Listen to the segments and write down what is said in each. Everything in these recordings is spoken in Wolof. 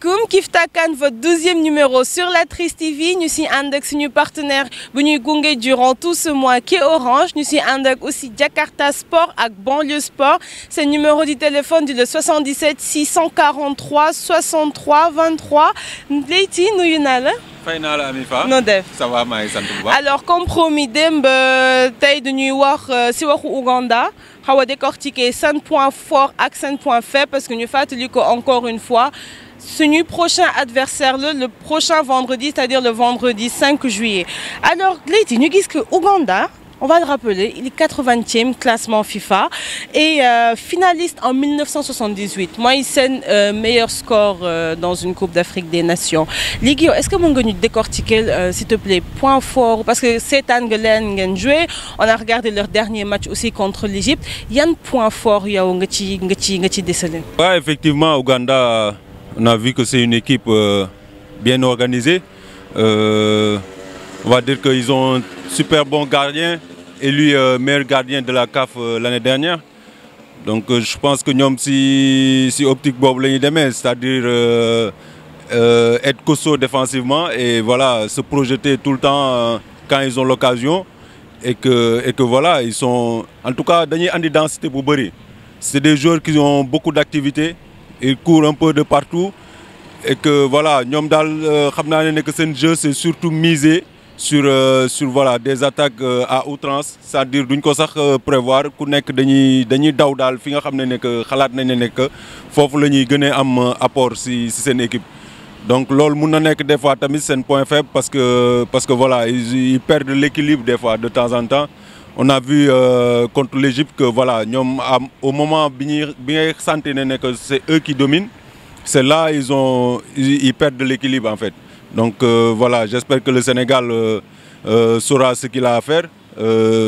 salaamaaleykum Kifta Kane, votre 12e numéro sur la Tris TV. Nous sommes avec nos partenaires venus gunge durant tout ce mois qui est Orange. Nous sommes avec aussi Jakarta Sport et Banlieue Sport. C'est le numéro du téléphone du 77 643 63 23. Leyti, nuyu naa la. fay naa la Amifa. noo def. Ça va maa ngi sant bu baax. Alors comme promis démb tey dañuy wax si waxu Ouganda. xaw a décortiquer seen point fort ak seen point faible parce que ñu fàttali ko encore une fois suñu prochain adversaire le prochain vendredi, c'est-à-dire le vendredi 5 juillet. Alors Leyti ñu gis que Ouganda, on va le rappeler, il est 80e classement FIFA et finaliste en 1978. Moi, il seen meilleur score dans une Coupe d'Afrique des Nations. Léegi yow est-ce que mën nga ñu décortiquer s'il te plaît point fort parce que seetaan nga leen ngeen joué, on a regardé leur dernier match aussi contre l'Égypte. Yan point fort yow nga ci déceler? Ouais, effectivement, Ouganda, on a vu que c'est une équipe bien organisée. On va dire qu'ils ont un super bon gardien, élu meilleur gardien de la CAF l'année dernière. Donc je pense que ñoom si optique boobu la ñuy demee, c'est-à-dire être costaud défensivement et voilà se projeter tout le temps quand ils ont l'occasion et que voilà ils sont en tout cas dañuy andi densité bu bëri. C'est des joueurs qui ont beaucoup d'activités, ils courent un peu de partout et que voilà ñoom daal xam naa ne que seen jeu c'est surtout misé sur voilà des attaques à outrance, c'est-à-dire duñ ko sax prévoir ku nekk dañuy daw daal fi nga xam ne que xalaat nañ ne que foofu la ñuy gën a am apport si seen équipe. Donc loolu mun na nekk des fois tamit seen point faible parce que voilà ils perdent l'équilibre des fois de temps en temps. On a vu contre l'Égypte que voilà ñoom au moment bi ngay sentir ne que c'est eux qui dominent, c'est là ils perdent de l'équilibre en fait. Donc voilà, j'espère que le Sénégal saura ce qu'il a à faire,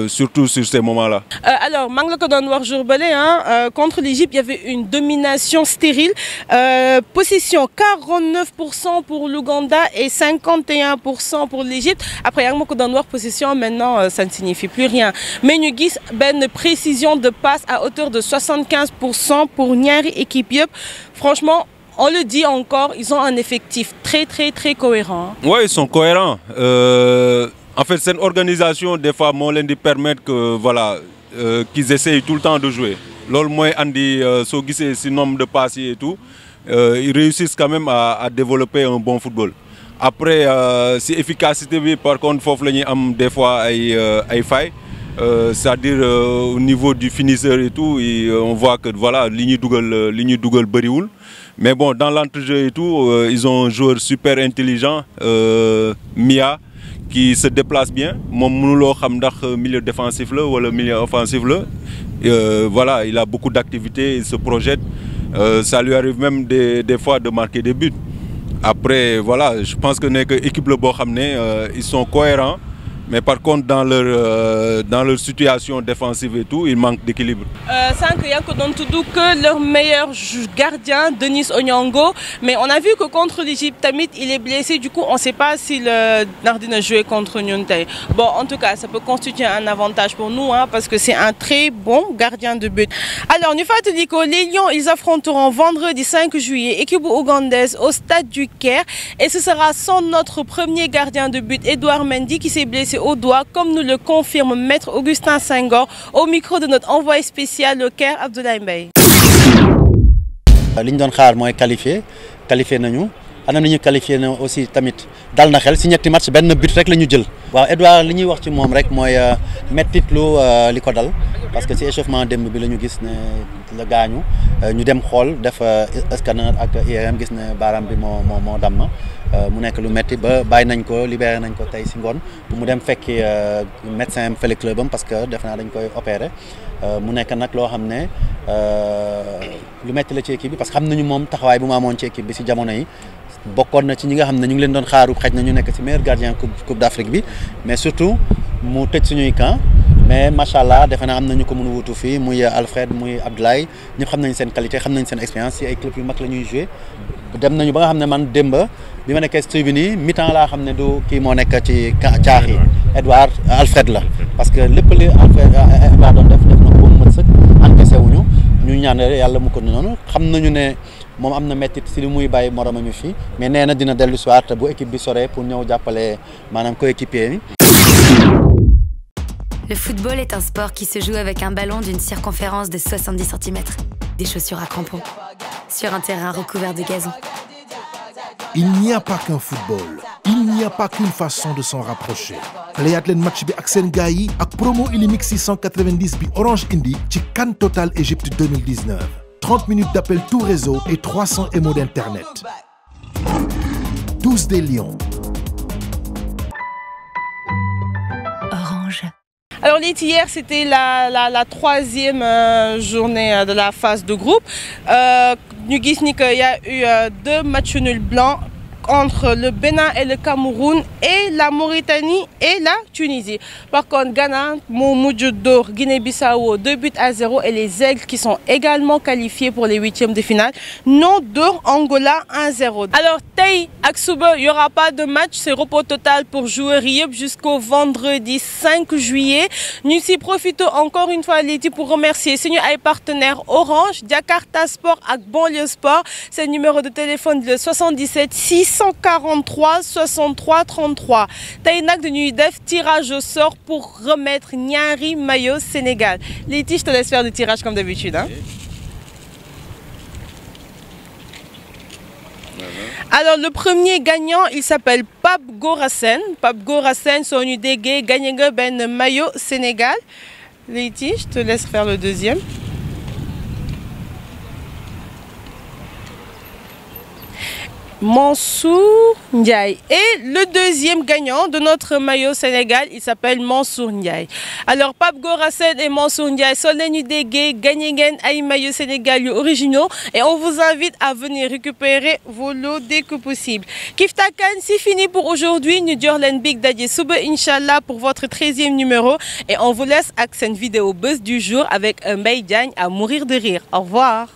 surtout sur ces moments-là. Alors, maa ngi la ko doon wax jour bële contre l'Égypte, il y avait une domination stérile. Possession 49% pour l'Ouganda et 51% pour l'Égypte. Après, yaa ngi ma ko doon wax possession, maintenant ça ne signifie plus rien. Mais ñu gis benn précision de passe à hauteur de 75% pour ñaari équipe yëpp. Franchement, on le dit encore, ils ont un effectif très cohérent. Oui, ils sont cohérents. En fait, c'est une organisation, des fois, moo leen di permettre que voilà, qu'ils essayent tout le temps de jouer. Loolu mooy andi soo gisee si nombre de passes et tout, ils réussissent quand même à développer un bon football. Après, si efficacité bi, par contre, foofu la ñuy am des fois ay failles. C'est-à-dire au niveau du finisseur et tout, on voit que voilà, li ñuy dugal bëriwul. Mais bon, dans l'entrejeu et tout, ils ont un joueur super intelligent, Mia, qui se déplace bien. Moom mënuloo xam ndax milieu défensif la wala milieu offensif la. Voilà, il a beaucoup d'activités, il se projette. Ça lui arrive même des fois de marquer des buts. Après, voilà, je pense que nekk équipe la boo xam ne ils sont cohérents. Mais par contre, dans leur situation défensive et tout, il manque d'équilibre. Sans que Yanko donne tout que leur meilleur gardien, Denis Onyango, mais on a vu que contre l'Égypte, Tamit, il est blessé. Du coup, on ne sait pas si le Nardine a joué contre Nyontaï. Bon, en tout cas, ça peut constituer un avantage pour nous, parce que c'est un très bon gardien de but. Alors, nous faisons les Lions, ils affronteront vendredi 5 juillet, équipe ougandaise au stade du Caire. Et ce sera sans notre premier gardien de but, Edouard Mendy, qui s'est blessé au doigt, comme nous le confirme Maître Augustin Senghor au micro de notre envoyé spécial au Caire, Abdoulaye Mbaye. li ñu doon xaar mooy qualifié nañu ana nañu qualifié na aussi tamit dal na xel si ñetti match benn but rek la ñu jël. waaw Edouard li ñuy wax ci moom rek mooy mettitlu li ko dal parce que si échauffement démb bi la ñu gis ne la gaañu ñu dem xool def scanner ak IRM gis ne baaraam bi moo damm. mu nekk lu metti ba bàyyi nañ ko libéré nañ ko tey si ngoon mu dem fekki médecin am fële club am parce que def naa dañ koy opérer mu nekk nag loo xam ne lu metti la ci équipe bi parce que xam nañu moom taxawaay bu mu amoon ci équipe bi si jamono yi bokkoon na ci ñi nga xam ne ñu ngi leen doon xaaru xëj na ñu nekk si meilleur gardien coupe d'Afrique bi mais surtout mu tëj suñuy camp mais macha allah defe naa am nañu ko mën a wutu fii muy Alfred muy Abdoulaye ñëpp xam nañ seen qualité xam nañ seen expérience si ay club yu mag la ñuy jouer dem nañu ba nga xam ne man démba bi ma nekkee tribune yi mi-temps laa xam ne du kii moo nekk ci caax yi Edouard Alfred la parce que lépp li Edouard doon def na ko ba mu mën sëkk encaissé wuñu ñu ñaan yàlla mu ko noonu xam nañu ne moom am na métti si li muy bàyyi moromam mi fii mais nee na dina dellu si waat bu équipe bi soree pour ñëw jàppale maanaam coéquipier yi. Le football est un sport qui se joue avec un ballon d'une circonférence de 70 cm, des chaussures à crampons, sur un terrain recouvert de gazon. Il n'y a pas qu'un football, il n'y a pas qu'une façon de s'en rapprocher. Playaat leen match bi ak seen gars yi ak promo Illimix 690 bi Orange indi ci CAN Total Égypte 2019. 30 minutes d'appel tout réseau et 300 MO d'internet. Tous des lions. Orange. Alors hier, c'était la troisième journée de la phase de groupe. Nous avons qu'il y a eu 2 matchs nuls blancs entre le Bénin et le Cameroun et la Mauritanie et la Tunisie. Par contre, Ghana, Moumoujoudor, Guinée-Bissau, 2-0 et les Aigles qui sont également qualifiés pour les 8e de finale. Non d'or, Angola 1-0. Alors, Tay, Aksuba, il n'y aura pas de match, c'est repos total pour jouer Rieb jusqu'au vendredi 5 juillet. Nous y profitons encore une fois, Liti, pour remercier nos partenaires Orange, Jakarta Sport et Banlieue Sport. C'est le numéro de téléphone de 77 643 63 33. Tay nak dañuy def tirage au sort pour remettre ñaari maillot Sénégal. Liti, je te laisse faire le tirage comme d'habitude. Hein? Alors le premier gagnant, il s'appelle Pape Gorassen. Pape Gorassen, son UDG, gagné ben maillot Sénégal. Liti, je te laisse faire le deuxième. Mansour Ndiaye. Et le deuxième gagnant de notre maillot Sénégal, il s'appelle Mansour Ndiaye. Alors, Pape Gorassen et Mansour Ndiaye, Solène Dégué, gagné ay maillot Sénégal originaux. Et on vous invite à venir récupérer vos lots dès que possible. Kiftakan, c'est fini pour aujourd'hui. Nous Diorlen Big Dadje Soube, Inch'Allah, pour votre 13e numéro. Et on vous laisse avec cette vidéo buzz du jour avec un Mbaye Diagne à mourir de rire. Au revoir.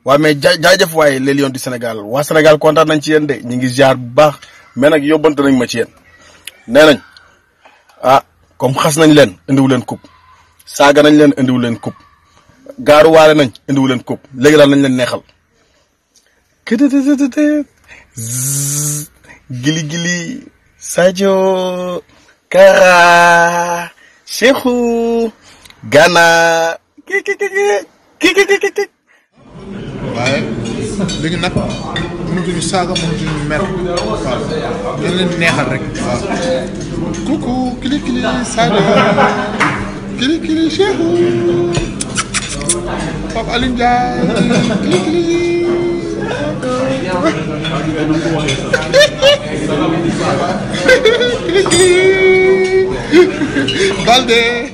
waaw mais jaajëf waaye les Lions du Sénégal waa Sénégal kontaan nañ ci yéen de ñu ngi ziar bu baax mais nag yóbbante nañ ma ci yéen nee nañ comme xas nañ leen indiwu leen coupe saaga nañ leen indiwu leen coupe gaaruwaale nañ indiwu leen coupe léegi daal nañ leen neexal gili gili Sadio Kara Cheikhou Gana waaye léegi nag mënatuñu saaga mënatuñu mer waaw ñu leen neexal rek waaw coucou kili kili Sadio kili kili Cheikhou Pape Alioune Ndiaye kili kili kili kili Balde